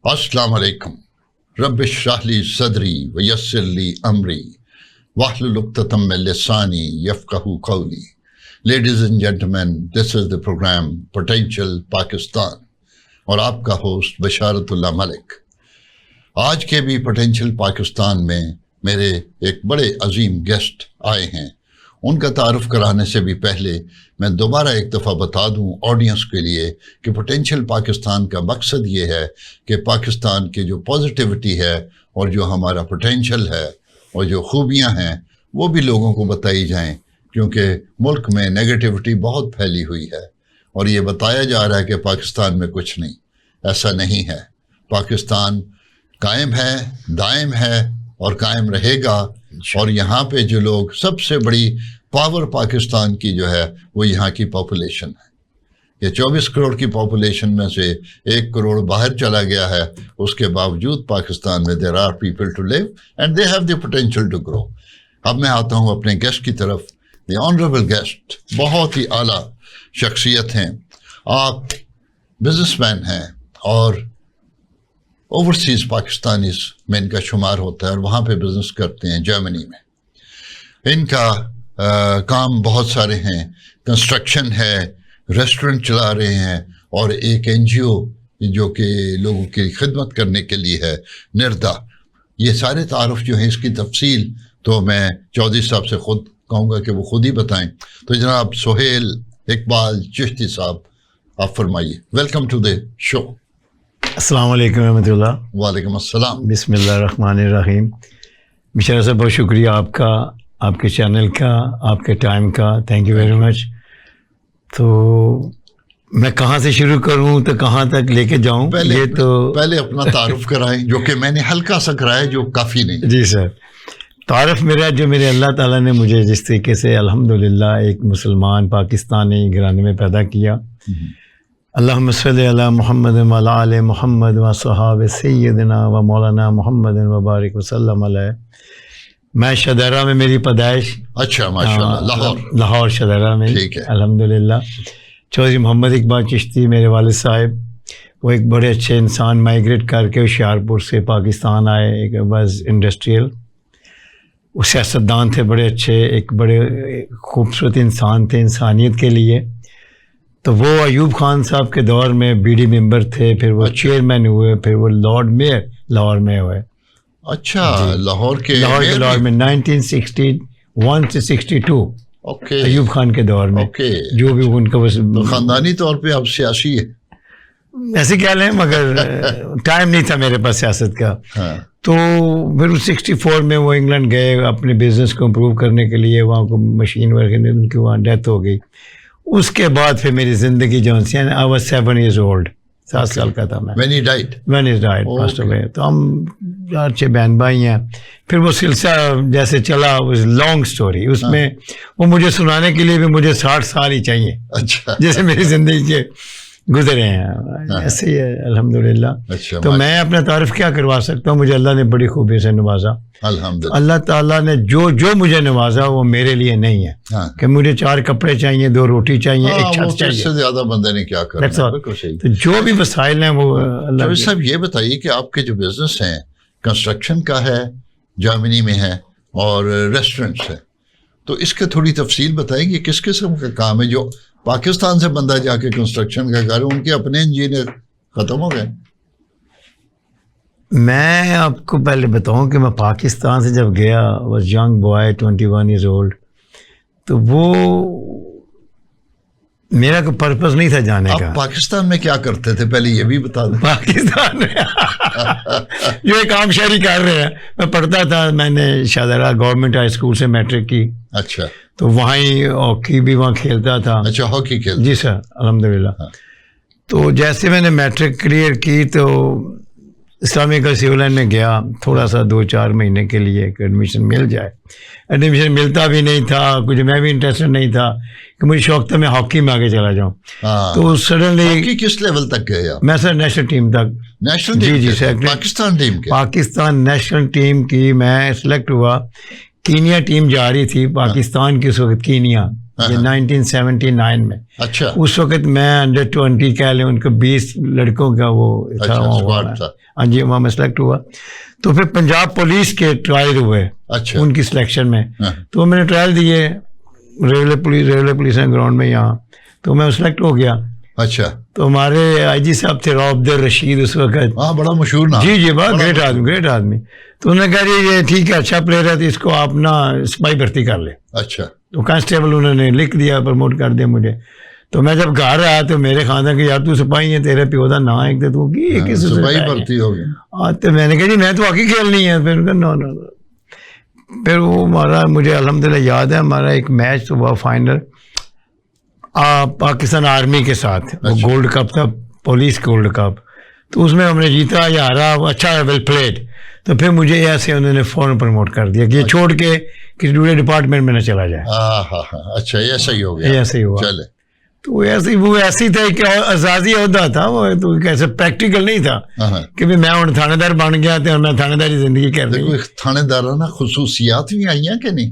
السلام علیکم. رب اشرح لی صدری ویسر لی امری واحلل عقدۃ من لسانی یفقہوا قولی. Ladies and gentleman, this is the program potential Pakistan اور آپ کا ہوسٹ بشارت اللہ ملک. آج کے بھی پوٹینشیل پاکستان میں میرے ایک بڑے عظیم گیسٹ آئے ہیں. ان کا تعارف کرانے سے بھی پہلے میں دوبارہ ایک دفعہ بتا دوں آڈینس کے لیے کہ پوٹینشیل پاکستان کا مقصد یہ ہے کہ پاکستان کی جو پازیٹیوٹی ہے اور جو ہمارا پوٹینشیل ہے اور جو خوبیاں ہیں وہ بھی لوگوں کو بتائی جائیں, کیونکہ ملک میں نیگیٹیوٹی بہت پھیلی ہوئی ہے اور یہ بتایا جا رہا ہے کہ پاکستان میں کچھ نہیں. ایسا نہیں ہے. پاکستان قائم ہے, دائم ہے اور قائم رہے گا. اور یہاں پہ جو لوگ سب سے بڑی پاور پاکستان کی جو ہے وہ یہاں کی پاپولیشن ہے. یہ 24 کروڑ کی پاپولیشن میں سے 1 کروڑ باہر چلا گیا ہے. اس کے باوجود پاکستان میں there are people to live and they have the potential to grow. اب میں آتا ہوں اپنے گیسٹ کی طرف. دی آنریبل گیسٹ بہت ہی اعلیٰ شخصیت ہیں. آپ بزنس مین ہیں اور اوورسیز پاکستانیز میں ان کا شمار ہوتا ہے اور وہاں پہ بزنس کرتے ہیں جرمنی میں. ان کا کام بہت سارے ہیں. کنسٹرکشن ہے, ریسٹورنٹ چلا رہے ہیں اور ایک NGO جو کہ لوگوں کی خدمت کرنے کے لیے ہے, نردا. یہ سارے تعارف جو ہیں اس کی تفصیل تو میں چودھری صاحب سے خود کہوں گا کہ وہ خود ہی بتائیں. تو جناب سہیل اقبال چشتی صاحب, آپ فرمائیے. ویلکم ٹو دا شو. السلام علیکم ورحمۃ اللہ. وعلیکم السلام. بسم اللہ الرحمن الرحیم. بشارہ صاحب بہت شکریہ آپ کا, آپ کے چینل کا, آپ کے ٹائم کا. Thank you very much. تو میں کہاں سے شروع کروں تو کہاں تک لے کے جاؤں؟ پہلے اپنا تعارف کرائیں جو کہ میں نے ہلکا سا کرایا جو کافی نہیں. جی سر. تعارف میرا جو میرے اللہ تعالیٰ نے مجھے جس طریقے سے الحمدللہ ایک مسلمان پاکستانی گھرانے میں پیدا کیا, اللہم صلی علی محمد و علی آل محمد و صحاب سیدنا و مولانا محمد و بارک وسلم علیہ. میں شدرہ میں میری پیدائش. اچھا ماشاءاللہ. لاہور شدرہ میں. ٹھیک ہے. الحمدللہ. چودھری محمد اقبال چشتی میرے والد صاحب, وہ ایک بڑے اچھے انسان مائیگریٹ کر کے ہوشیارپور سے پاکستان آئے. ایک واز انڈسٹریل, وہ سیاستدان تھے بڑے اچھے, ایک بڑے خوبصورت انسان تھے انسانیت کے لیے. تو وہ ایوب خان صاحب کے دور میں BD ممبر تھے, پھر وہ چیئرمین ہوئے, پھر وہ لارڈ میئر لاہور میں ہوئے. اچھا. لاہور کے میں 1961 سے 62 ایوب خان کے دور میں. جو بھی ان کا بس خاندانی طور پہ اب سیاسی ہے ایسے کہہ لیں, مگر ٹائم نہیں تھا میرے پاس سیاست کا. تو پھر 64 میں وہ انگلینڈ گئے اپنے بزنس کو امپروو کرنے کے لیے. وہاں کو مشین ورک ان کی وہاں ڈیتھ ہو گئی. اس کے بعد پھر میری زندگی جو ہے I was 7 years old, 7 سال کا تھا میں. when he died passed away. تو ہم 4 بہن بھائی ہیں. پھر وہ سلسلہ جیسے چلا, لانگ سٹوری. اس میں وہ مجھے سنانے کے لیے بھی مجھے 60 سال ہی چاہیے. اچھا. جیسے میری زندگی کے گزرے ہیں ایسے ہی ہے الحمدللہ. تو میں اپنا تعارف کیا کروا سکتا ہوں. مجھے اللہ نے بڑی خوبی سے نوازا. اللہ تعالیٰ نے جو مجھے نوازا وہ میرے لیے نہیں ہے کہ مجھے 4 کپڑے چاہیے, 2 روٹی چاہیے, 1 چھت چاہیے. اس سے زیادہ بندے نے کیا کرنا. تو جو بھی وسائل ہیں وہ اللہ. صاحب یہ بتائیے کہ آپ کے جو بزنس ہیں کنسٹرکشن کا ہے, جرمنی میں ہے, اور ریسٹورنٹس ہے, تو اس کے تھوڑی تفصیل بتائیں کہ کس قسم کا کام ہے. جو پاکستان سے بندہ جا کے کنسٹرکشن کا کر ان کے اپنے انجینئر ختم ہو گئے. میں آپ کو پہلے بتاؤں کہ میں پاکستان سے جب گیا was young boy 21 years old. تو وہ میرا کوئی پرپز نہیں تھا جانے کا. آپ پاکستان میں کیا کرتے تھے پہلے یہ بھی بتا دیں. پاکستان میں جو ایک عام شہری کر رہے ہیں, میں پڑھتا تھا. میں نے شاہدرہ گورنمنٹ ہائی اسکول سے میٹرک کی. اچھا. تو وہاں ہی ہاکی بھی وہاں کھیلتا تھا. اچھا ہاکی کھیلتا. جی سر الحمدللہ. تو جیسے میں نے میٹرک کلیئر کی تو اسلامی کا سیول لائن میں گیا تھوڑا سا 2-4 مہینے کے لیے کہ ایڈمیشن مل جائے. ایڈمیشن ملتا بھی نہیں تھا, کچھ میں بھی انٹرسٹڈ نہیں تھا کہ مجھے شوق تھا میں ہاکی میں آگے چلا جاؤں. تو سڈنلی کس لیول تک گئے آپ؟ میں سر نیشنل ٹیم تک. نیشنل جی سر پاکستان ٹیم کے. پاکستان نیشنل ٹیم کی میں سلیکٹ ہوا. کینیا ٹیم جا رہی تھی پاکستان کی اس وقت کینیا. یہ 1979 میں. اچھا اس وقت میں انڈر 20 کہہ لیں ان کو 20 لڑکوں کا وہ تھا. ہاں جی وہاں میں سلیکٹ ہوا. تو پھر پنجاب پولیس کے ٹرائل ہوئے اچھا ان کی سلیکشن میں. تو میں نے ٹرائل دیے ریلوے پولیس گراؤنڈ میں یہاں, تو میں سلیکٹ ہو گیا. اچھا تو ہمارے آئی جی صاحب تھے راؤ عبدالرشید اس وقت. ہاں بڑا مشہور نام. جی بڑا گریٹ آدمی. تو انہوں نے کہا جی یہ ٹھیک ہے اچھا پلیئر ہے تو اس کو آپ نا سپاہی بھرتی کر لے. اچھا تو کانسٹیبل انہوں نے لکھ دیا پروموٹ کر دیا مجھے. تو میں جب گھر آیا تو میرے خاندان کہ یار تو سپاہی ہے تیرے پیو کا نام ایک تو سپاہی بھرتی ہو گیا. تو میں نے کہا جی میں تو ہاکی کھیلنی ہے. پھر نو. پھر وہ ہمارا مجھے الحمدللہ یاد ہے ہمارا ایک میچ ہوا فائنل پاکستان آرمی کے ساتھ. وہ گولڈ کپ تھا پولیس گولڈ کپ. تو اس میں ہم نے جیتا یا ہارا اچھا ویل پلیڈ. تو پھر مجھے ایسے انہوں نے فوراً پروموٹ کر دیا کہ یہ چھوڑ کے کسی دوسرے ڈپارٹمنٹ میں نہ چلا جائے. اچھا ایسا ہی ہو گیا. ایسے ہی ہوا. چلے تو وہ ایسی تھا کہ اعزازی عہدہ تھا وہ, تو کیسے پریکٹیکل نہیں تھا کہ میں ہوں تھانے دار بن گیا تو میں تھانے داری زندگی کر رہی ہوں. تھانے دارانہ خصوصیات بھی آئی ہیں کہ نہیں؟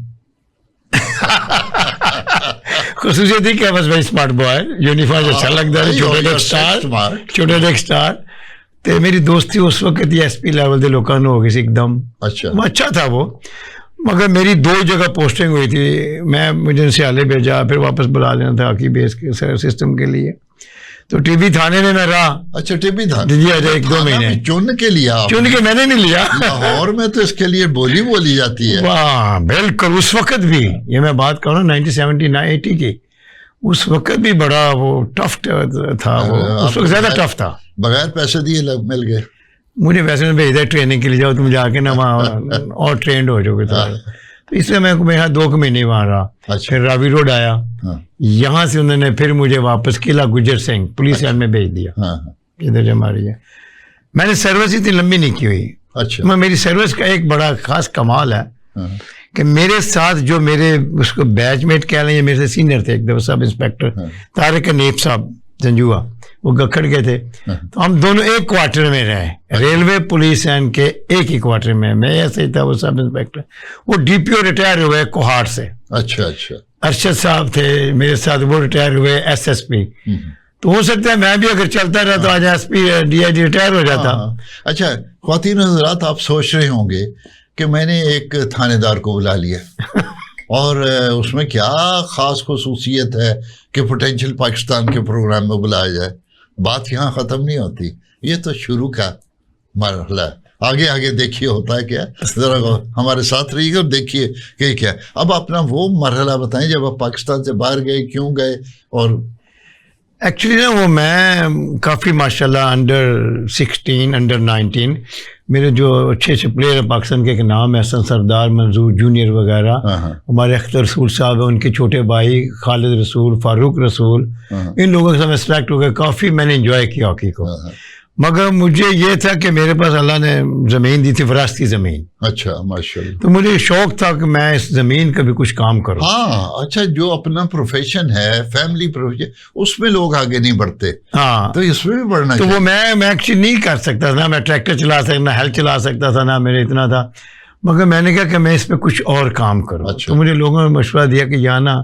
خصوصیت ہی کیا بس بھائی اسمارٹ بوائے یونیفارم اچھا لگتا ہے چھوٹے ڈیک اسٹار. تو میری دوستی اس وقت ایس پی لیول کے لوگوں نے ہو گئی سی ایک دم. اچھا تھا وہ, مگر میری 2 جگہ پوسٹنگ ہوئی تھی. مجھے سیالے بھیجا پھر واپس بلا لینا تھا ہاکی بیس کے سسٹم کے لیے. تو ٹی بی تھانے میں میں رہا. اچھا ٹی بی تھانے جی 1-2 مہینے چن کے لیا. چن کے میں نے نہیں لیا. لاہور میں تو اس کے لیے بولی جاتی ہے. واہ بالکل. اس وقت بھی یہ میں بات کروں 1979-80 کی, اس وقت بھی بڑا وہ ٹف تھا. وہ اس وقت زیادہ ٹف تھا. بغیر پیسے دیے مل گئے. مجھے ویسے میں بھیج دیا ٹریننگ کے لیے جاؤ تم جا کے نا وہاں اور ٹرینڈ ہو جاؤ گے. تو اس لیے میں میرا 2 مہینے وہاں رہا. پھر راوی روڈ آیا. یہاں سے انہوں نے پھر مجھے واپس قلعہ گجر سنگھ پولیس لائن میں بھیج دیا. ادھر جو ہماری ہے میں نے سروس اتنی لمبی نہیں کی ہوئی. اچھا میری سروس کا ایک بڑا خاص کمال ہے کہ میرے ساتھ جو میرے اس کو بیچ میٹ کہہ لیں, میرے سے سینئر تھے ایک دفعہ سب انسپیکٹر طارق نیب صاحب جنجوا, وہ گکھڑ کے تھے. تو ہم دونوں ایک کوارٹر میں رہے ریلوے پولیس اینڈ کے ایک ہی کوارٹر میں. میں ایسے ہی تھا, وہ سب انسپیکٹر. وہ ڈی پی او ریٹائر ہوئے کوہاٹ سے. اچھا ارشد صاحب تھے میرے ساتھ, وہ ریٹائر ہوئے ایس ایس پی. تو ہو سکتا ہے میں بھی اگر چلتا رہا تو آج S P D I G retire ہو جاتا. اچھا خواتین حضرات آپ سوچ رہے ہوں گے کہ میں نے ایک تھانے دار کو بلا لیا اور اس میں کیا خاص خصوصیت ہے کہ پوٹینشیل پاکستان کے پروگرام میں بلایا جائے. بات یہاں ختم نہیں ہوتی, یہ تو شروع کا مرحلہ ہے. آگے دیکھیے ہوتا ہے کیا. ذرا ہمارے ساتھ رہیے اور دیکھیے کہ کیا. اب اپنا وہ مرحلہ بتائیں جب آپ پاکستان سے باہر گئے, کیوں گئے. اور ایکچولی نا وہ میں کافی ماشاء اللہ انڈر 16 انڈر 19 میرے جو اچھے پلیئر ہیں پاکستان کے, ایک نام احسن سردار, منظور جونیئر وغیرہ, ہمارے اختر رسول صاحب ہیں, ان کے چھوٹے بھائی خالد رسول, فاروق رسول, ان لوگوں کے ساتھ میں سلیکٹ ہو گئے. کافی میں نے انجوائے کیا ہاکی کو. مگر مجھے یہ تھا کہ میرے پاس اللہ نے زمین دی تھی, وراثتی زمین. اچھا ماشاءاللہ. تو مجھے شوق تھا کہ میں اس زمین کا بھی کچھ کام کروں. ہاں اچھا, جو اپنا پروفیشن ہے فیملی پروفیشن, اس میں لوگ آگے نہیں بڑھتے. ہاں تو اس میں بھی بڑھنا تو وہ میں ایکچولی نہیں کر سکتا تھا. میں ٹریکٹر چلا سکتا, نہ ہیل چلا سکتا تھا, نہ میرے اتنا تھا. مگر میں نے کہا کہ میں اس پہ کچھ اور کام کروں. تو مجھے لوگوں نے مشورہ دیا کہ یا نا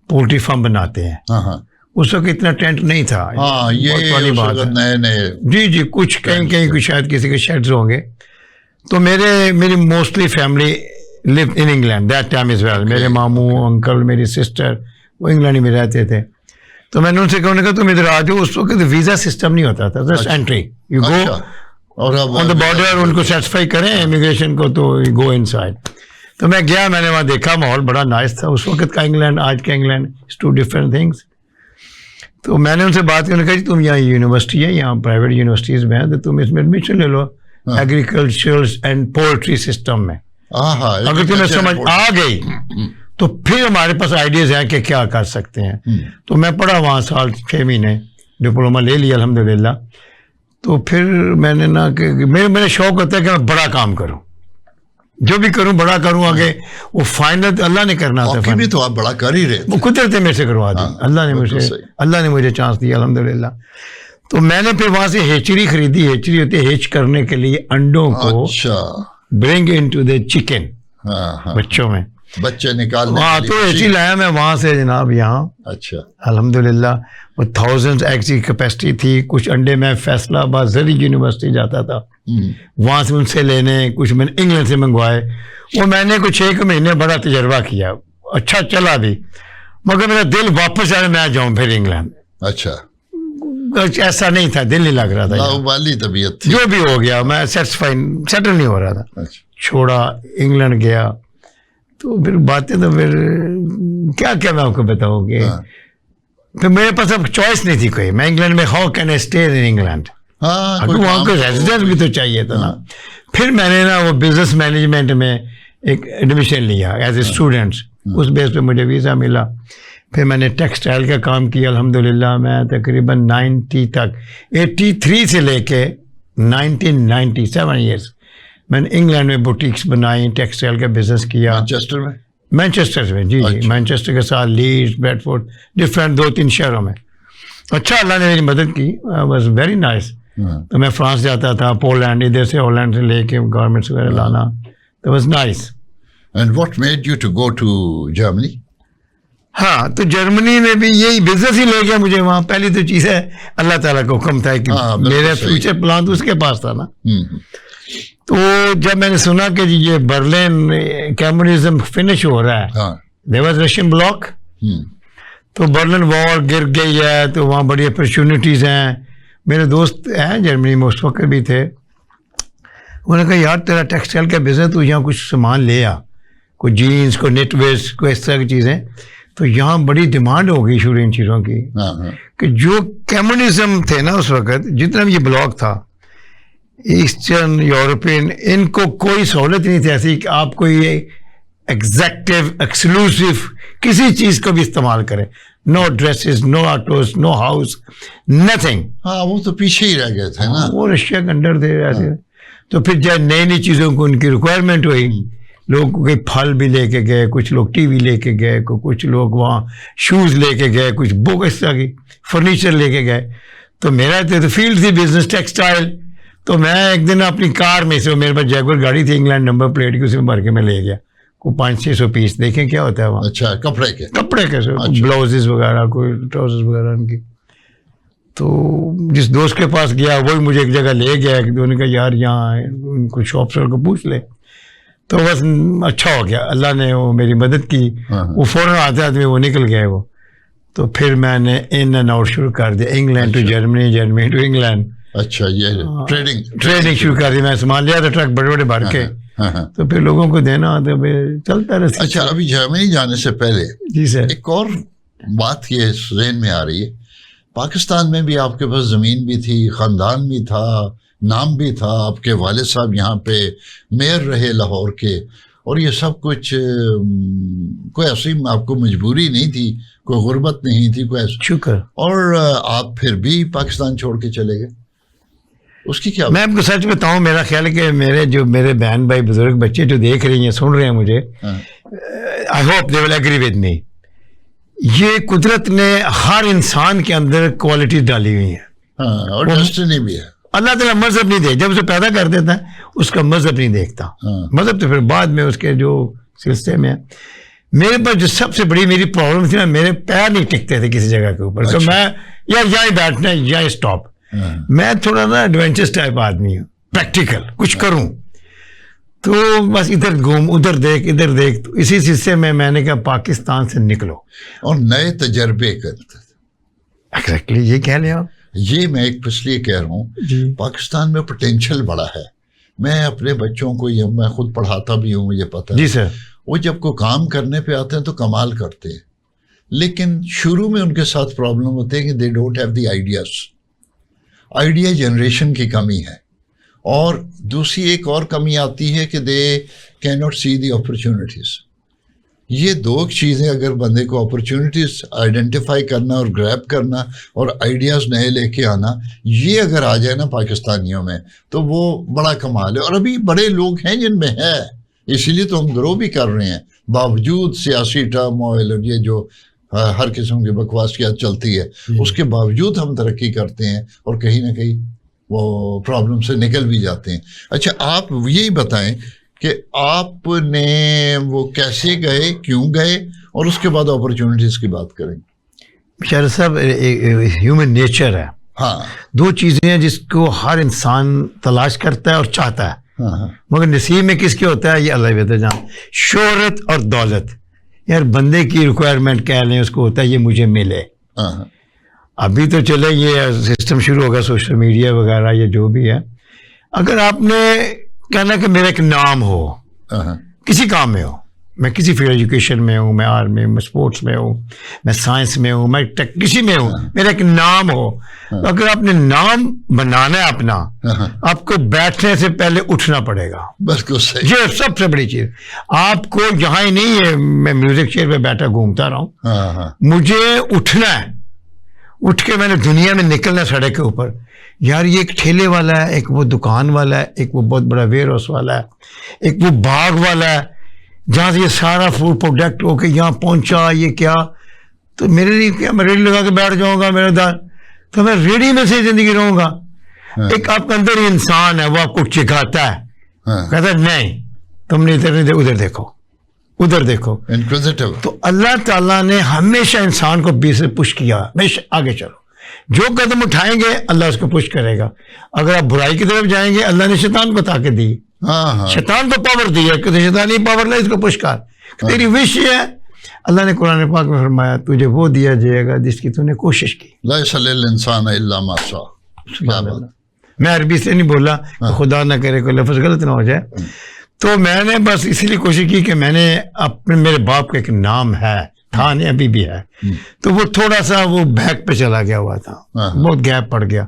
پولٹری فارم بناتے ہیں. اس وقت اتنا ٹینٹ نہیں تھا. ہاں یہ بات نئے جی کچھ کہیں کچھ شاید کسی کے شیڈز ہوں گے. تو میری mostly family live in England that time is well. میرے ماموں, انکل, میری سسٹر وہ انگلینڈ ہی میں رہتے تھے. تو میں نے ان سے کہا تم ادھر آ جاؤ. اس وقت ویزا سسٹم نہیں ہوتا تھا, just entry, you go on the border, ان کو سیٹسفائی کریں امیگریشن کو تو یو گو ان سائڈ. تو میں گیا, میں نے وہاں دیکھا ماحول بڑا نائس تھا. اس وقت کا انگلینڈ آج کا انگلینڈ از 2 ڈفرینٹ تھنگس. تو میں نے ان سے بات کرنے کہا جی تم یہاں یونیورسٹی ہے, یہاں پرائیویٹ یونیورسٹیز میں ہیں, تو تم اس میں ایڈمیشن لے لو ایگریکلچرل اینڈ پولٹری سسٹم میں. اگر تمہیں سمجھ آ گئی تو پھر ہمارے پاس آئیڈیاز ہیں کہ کیا کر سکتے ہیں. تو میں پڑھا وہاں 6 مہینے, ڈپلوما لے لیا الحمدللہ. تو پھر میں نے نا کہ میرا شوق ہوتا ہے کہ میں بڑا کام کروں, جو بھی کروں بڑا کروں. آگے وہ فائنل اللہ نے کرنا تھا. بھی تو آپ بڑا کر ہی رہے, وہ قدرت میرے سے کروا دی. اللہ نے مجھے چانس دیا الحمدللہ. تو میں نے پھر وہاں سے ہیچری خریدی. ہیچری ہوتی ہے ہیچ کرنے کے لیے انڈوں کو برنگ ان ٹو دا چکن بچوں میں. بچے نکالنے وہاں تو اے سی لایا میں وہاں سے جناب یہاں. اچھا الحمدللہ وہ 1000 ایگ کی کیپیسٹی تھی. کچھ انڈے میں فیصلہ آباد زرعی یونیورسٹی جاتا تھا, وہاں سے ان سے لینے, کچھ میں نے انگلینڈ سے منگوائے. وہ میں نے کچھ 1 مہینے بڑا تجربہ کیا, اچھا چلا بھی, مگر میرا دل واپس آیا میں جاؤں پھر انگلینڈ. اچھا ایسا نہیں تھا, دل نہیں لگ رہا تھا, والی طبیعت تھی. جو بھی ہو گیا میں سیٹل نہیں ہو رہا تھا. اچھا. چھوڑا, انگلینڈ گیا. تو پھر باتیں تو پھر کیا میں آپ کو بتاؤں کہ پھر میرے پاس اب چوائس نہیں تھی کوئی. میں انگلینڈ میں how can I stay in England, وہاں کو ریزیڈنس بھی تو چاہیے تھا نا. پھر میں نے نا وہ بزنس مینجمنٹ میں ایک ایڈمیشن لیا ایز اے اسٹوڈنٹ. اس بیس پہ مجھے ویزا ملا. پھر میں نے ٹیکسٹائل کا کام کیا الحمدللہ. میں تقریباً 90 تک 83 سے لے کے 1997 ایئرس میں نے انگلینڈ میں بوٹیکس بنائی, ٹیکسٹائل کا بزنس کیا. مانچسٹر میں, مینچسٹر میں, جی جی مینچسٹر کے ساتھ لیڈس, بریڈ فورڈ, ڈفرینٹ 2-3 شہروں میں. اچھا اللہ نے میری مدد کی, واز ویری نائس. تو میں فرانس جاتا تھا, پولینڈ, ادھر سے ہالینڈ سے لے کے گارمنٹس وغیرہ لانا. تو was nice. And what made you to go to Germany? ہاں تو جرمنی میں بھی یہی بزنس ہی لے گیا مجھے وہاں. پہلی تو چیز ہے اللہ تعالیٰ کا حکم تھا کہ میرے فیوچر پلان تو اس کے پاس تھا نا. تو جب میں نے سنا کہ جی یہ برلن کمیونزم فنش ہو رہا ہے, دیر واز رشین بلاک, تو برلن وار گر گئی ہے, تو وہاں بڑی اپرچونیٹیز ہیں. میرے دوست ہیں جرمنی میں اس وقت بھی تھے, انہوں نے کہا یار تیرا ٹیکسٹائل کا بزنس, تو یہاں کچھ سامان لے آ, کوئی جینس, کوئی نیٹ ویئرس, کوئی اس طرح کی چیزیں. تو یہاں بڑی ڈیمانڈ ہو گئی شروع ان چیزوں کی کہ جو کمیونزم تھے نا اس وقت, جتنا بھی یہ بلاک تھا ایسٹرن یورپین, ان کو کوئی سہولت نہیں تھی ایسی کہ آپ کوئی ایگزیکٹو ایکسکلوسیو کسی چیز کو بھی استعمال کریں. نو ڈریسز, نو آٹوز, نو ہاؤس, نتھنگ. ہاں وہ تو پیچھے ہی رہ گئے تھے نا, وہ رشیا کے انڈر تھے ایسے. تو پھر جب نئی چیزوں کو ان کی ریکوائرمنٹ ہوئی, لوگ کوئی پھل بھی لے کے گئے, کچھ لوگ ٹی وی لے کے گئے, کچھ لوگ وہاں شوز لے کے گئے, کچھ بک اس طرح کی فرنیچر لے کے گئے. تو میرا تو فیلڈ تھی بزنس ٹیکسٹائل. تو میں ایک دن اپنی کار میں سے, میرے پاس جیگور گاڑی تھی انگلینڈ نمبر پلیٹ کی, اس میں بھر کے میں لے گیا کو 500-600 پیس. دیکھیں کیا ہوتا ہے وہاں. اچھا کپڑے کے بلاؤزز وغیرہ, کوئی ٹراؤزرز وغیرہ ان کی. تو جس دوست کے پاس گیا وہی مجھے ایک جگہ لے گیا, کہ انہوں نے کہا یار یہاں ان کو شاپ سر کو پوچھ لے. تو بس اچھا ہو گیا, اللہ نے وہ میری مدد کی. وہ فوراً آتے آدمی وہ نکل گئے وہ. تو پھر میں نے ان اینڈ آؤٹ شروع کر دیا, England to Germany, Germany to England. اچھا یہ ٹریڈنگ شروع کر دی. میں سامان لیا تھا ٹرک بڑے بڑے بھر کے, تو پھر لوگوں کو دینا تو چلتا رہتا. اچھا ابھی جرمنی جانے سے پہلے جی سر ایک اور بات یہ ذہن میں آ رہی ہے, پاکستان میں بھی آپ کے پاس زمین بھی تھی, خاندان بھی تھا, نام بھی تھا, آپ کے والد صاحب یہاں پہ میئر رہے لاہور کے, اور یہ سب کچھ کوئی ایسی آپ کو مجبوری نہیں تھی, کوئی غربت نہیں تھی, کوئی ایسا. شکر. اور آپ پھر بھی پاکستان چھوڑ کے چلے گئے, اس کی کیا؟ میں آپ کو سچ بتاؤں, میرا خیال ہے کہ میرے بہن بھائی بزرگ بچے جو دیکھ رہی ہیں, سن رہے ہیں مجھے, I hope they will agree with می, یہ قدرت نے ہر انسان کے اندر کوالٹی ڈالی ہوئی ہیں, اور ڈیسٹنی بھی ہے. اللہ تعالیٰ مذہب نہیں دے, جب اسے پیدا کر دیتا ہے اس کا مذہب نہیں دیکھتا. مذہب تو پھر بعد میں اس کے جو سلسلے میں. میرے پاس جو سب سے بڑی میری پرابلم تھی نا, میرے پیر نہیں ٹکتے تھے کسی جگہ کے اوپر. تو میں یہاں بیٹھنا ہے یا اسٹاپ. میں تھوڑا نا ایڈونچرس ٹائپ آدمی ہوں, پریکٹیکل کچھ کروں. تو بس ادھر گھوم, ادھر دیکھ, ادھر دیکھ. تو اسی سلسلے میں نے کہا پاکستان سے نکلو اور نئے تجربے کرتے. ایگزیکٹلی یہ کہہ لیں آپ. یہ میں ایک اس لیے کہہ رہا ہوں, پاکستان میں پوٹینشیل بڑا ہے. میں اپنے بچوں کو یہ میں خود پڑھاتا بھی ہوں, مجھے پتہ ہے. جی سر. وہ جب کو کام کرنے پہ آتے ہیں تو کمال کرتے ہیں, لیکن شروع میں ان کے ساتھ پرابلم ہوتے ہیں کہ they don't have the ideas. Idea generation کی کمی ہے. اور دوسری ایک اور کمی آتی ہے کہ they can not see the opportunities. یہ دو چیزیں اگر بندے کو اپرچونیٹیز آئیڈینٹیفائی کرنا اور گریب کرنا اور آئیڈیاز نئے لے کے آنا, یہ اگر آ جائے نا پاکستانیوں میں تو وہ بڑا کمال ہے. اور ابھی بڑے لوگ ہیں جن میں ہے, اسی لیے تو ہم گرو بھی کر رہے ہیں باوجود سیاسی ٹرم آئل اور یہ جو ہر قسم کی بکواسیات چلتی ہے, اس کے باوجود ہم ترقی کرتے ہیں اور کہیں نہ کہیں وہ پرابلم سے نکل بھی جاتے ہیں. اچھا آپ یہی بتائیں کہ آپ نے وہ کیسے گئے, کیوں گئے, اور اس کے بعد اپرچونٹیز کی بات کریں. بیچارہ صاحب ہیومن نیچر ہے, ہاں, دو چیزیں ہیں جس کو ہر انسان تلاش کرتا ہے اور چاہتا ہے, مگر نصیب میں کس کے ہوتا ہے یہ اللہ بہتر جان. شہرت اور دولت, یار بندے کی ریکوائرمنٹ کہہ لیں اس کو ہوتا ہے یہ مجھے ملے. ابھی تو چلے یہ سسٹم شروع ہوگا سوشل میڈیا وغیرہ یہ جو بھی ہے. اگر آپ نے کہنا کہ میرا ایک نام ہو کسی کام میں ہو, میں کسی فیلڈ ایجوکیشن میں ہوں, میں آرمی میں, اسپورٹس میں ہوں, میں سائنس میں ہوں, میں کسی میں ہوں, میرا ایک نام ہو, تو اگر آپ نے نام بنانا ہے اپنا, آپ کو بیٹھنے سے پہلے اٹھنا پڑے گا. بالکل صحیح, یہ سب سے بڑی چیز. آپ کو یہاں ہی نہیں ہے میں میوزک چیئر پہ بیٹھا گھومتا رہا ہوں, مجھے اٹھنا ہے, اٹھ کے میں نے دنیا میں نکلنا سڑک کے اوپر. یار یہ ایک ٹھیلے والا ہے, ایک وہ دکان والا ہے, ایک وہ بہت بڑا ویئر ہاؤس والا ہے, ایک وہ باغ والا ہے جہاں سے یہ سارا فوڈ پروڈکٹ ہو کے یہاں پہنچا. یہ کیا تو میرے لیے کیا, میں ریڑھی لگا کے بیٹھ جاؤں گا میرے دار, تو میں ریڑھی میں سے زندگی رہوں گا. ایک آپ کے اندر ہی انسان ہے, وہ آپ کو چکھاتا ہے, کہتا ہے نہیں تم نے ادھر نہیں, ادھر دیکھو, ادھر دیکھو. تو اللہ تعالیٰ نے ہمیشہ انسان کو بیچ سے پش کیا, ہمیشہ آگے چلو, جو قدم اٹھائیں گے اللہ اس کو پش کرے گا. اگر آپ برائی کی طرف جائیں گے اللہ نے شیطان کو طاقت دی, شیطان کو پاور دی ہے کہ شیطان ہی پاور لے, اس کو پش کر, تیری وش یہ ہے. اللہ نے قرآن پاک میں فرمایا تجھے وہ دیا جائے گا جس کی تو نے کوشش کی. لیس للانسان الا ما سعی. میں عربی سے نہیں بولا, خدا نہ کرے کوئی لفظ غلط نہ ہو جائے. تو میں نے بس اسی لیے کوشش کی کہ میں نے اپنے میرے باپ کا ایک نام ہے, تھا نہیں ابھی بھی ہے, تو وہ تھوڑا سا وہ بیک پہ چلا گیا ہوا تھا, بہت گیپ پڑ گیا.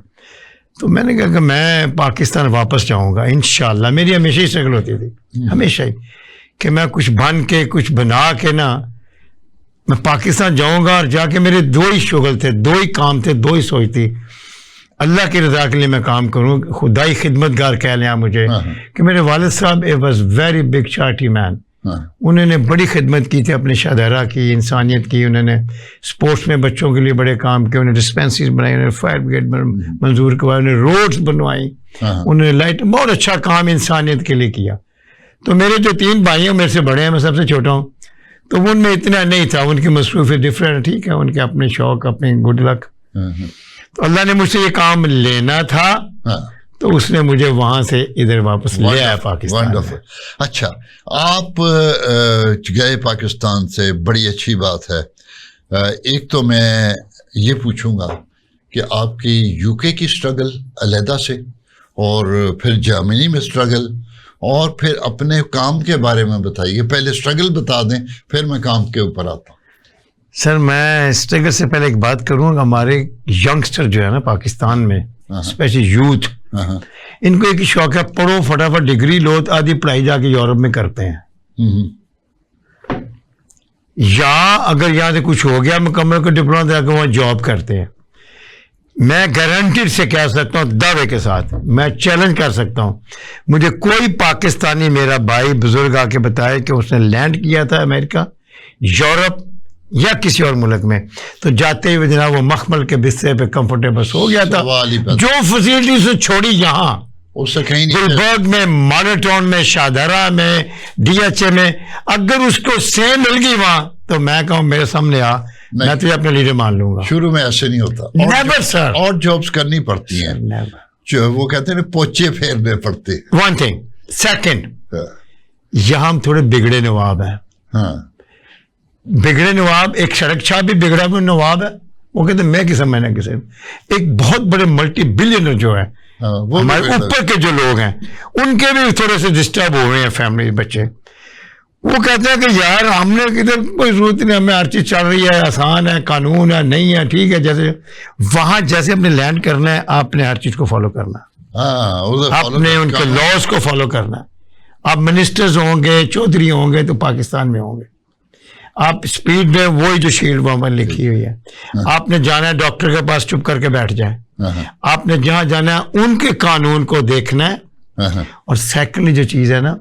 تو میں نے کہا کہ میں پاکستان واپس جاؤں گا انشاءاللہ. میری ہمیشہ ہی اسٹرگل ہوتی تھی, ہمیشہ ہی, کہ میں کچھ بن کے کچھ بنا کے نا میں پاکستان جاؤں گا, اور جا کے میرے دو ہی شغل تھے, دو ہی کام تھے, دو ہی سوچ تھی. اللہ کی رضا کے لیے میں کام کروں, خدائی خدمت گار کہہ لیں مجھے, کہ میرے والد صاحب اے واز ویری بگ چارٹی مین. انہوں نے بڑی خدمت کی تھی اپنے شاہدرہ کی, انسانیت کی. انہوں نے اسپورٹس میں بچوں کے لیے بڑے کام کیے, انہوں نے ڈسپینسریز بنائی, انہوں نے فائر بریگیڈ منظور کروائی, انہوں نے روڈز بنوائی, انہوں نے لائٹ, بہت اچھا کام انسانیت کے لیے کیا. تو میرے جو 3 بھائی ہیں میرے سے بڑے ہیں, میں سب سے چھوٹا ہوں, تو ان میں اتنا نہیں تھا, ان کی مصروفیت ڈفرینٹ, ٹھیک ہے, ان کے اپنے شوق, اپنے گڈ لک. تو اللہ نے مجھ سے یہ کام لینا تھا, تو اس نے مجھے وہاں سے ادھر واپس لے آیا پاکستان. اچھا, آپ گئے پاکستان سے, بڑی اچھی بات ہے. ایک تو میں یہ پوچھوں گا کہ آپ کی یو کے کی اسٹرگل علیحدہ سے, اور پھر جرمنی میں اسٹرگل, اور پھر اپنے کام کے بارے میں بتائیے. پہلے اسٹرگل بتا دیں, پھر میں کام کے اوپر آتا ہوں. سر میں اسٹرگل سے پہلے ایک بات کروں گا. ہمارے ینگسٹر جو ہے نا پاکستان میں, اسپیشلی یوتھ, ان کو ایک شوق ہے, پڑھو فٹافٹ ڈگری لو, آدھی پڑھائی جا کے یورپ میں کرتے ہیں, یا اگر یہاں سے کچھ ہو گیا مکمل کو ڈپلوما دے کے وہاں جاب کرتے ہیں. میں گارنٹیڈ سے کہہ سکتا ہوں, دعوے کے ساتھ میں چیلنج کر سکتا ہوں, مجھے کوئی پاکستانی میرا بھائی بزرگ آ کے بتائے کہ اس نے لینڈ کیا تھا امریکہ, یورپ یا کسی اور ملک میں, تو جاتے ہوئے جناب وہ مخمل کے بسترے پہ کمفرٹیبل ہو گیا تھا. جو فیسلٹیز چھوڑی یہاں گلبرگ میں, ماڈل میں, شاہدرہ میں, ڈی ایچ اے میں, اگر اس کو سیم مل گئی وہاں, تو میں کہوں میرے سامنے آ, میں تجھے اپنے لیڈر مان لوں گا. شروع میں ایسے نہیں ہوتا, نیور سر, اور جابس کرنی پڑتی ہیں, جو وہ کہتے ہیں پوچے پھیرنے پڑتے. One thing. سیکنڈ, یہاں ہم تھوڑے بگڑے نواب ہیں. بگڑے نواب, ایک سڑک چھاپ بھی بگڑا ہوا نواب ہے, وہ کہتے ہیں میں کسی میں نہ کسی. ایک بہت بڑے ملٹی بلینر جو ہے, ہمارے اوپر کے جو لوگ ہیں, ان کے بھی تھوڑے سے ڈسٹرب ہوئے ہیں فیملی, بچے. وہ کہتے ہیں کہ یار ہم نے کدھر کوئی ضرورت نہیں, ہمیں ہر چیز چل رہی ہے, آسان ہے, قانون ہے, نہیں ہے, ٹھیک ہے. جیسے وہاں جیسے اپنے لینڈ کرنا ہے, آپ نے ہر چیز کو فالو کرنا ہے, آپ نے ان کے لاز کو فالو کرنا ہے. آپ منسٹرز ہوں گے, چودھری ہوں گے, تو پاکستان میں ہوں گے. آپ اسپیڈ میں وہی جو شیلڈ وہاں پر لکھی ہوئی ہے, آپ نے جانا ہے ڈاکٹر کے پاس, چپ کر کے بیٹھ جائیں. آپ نے جہاں جانا ہے ان کے قانون کو دیکھنا ہے. اور سیکنڈلی جو چیز ہے نا,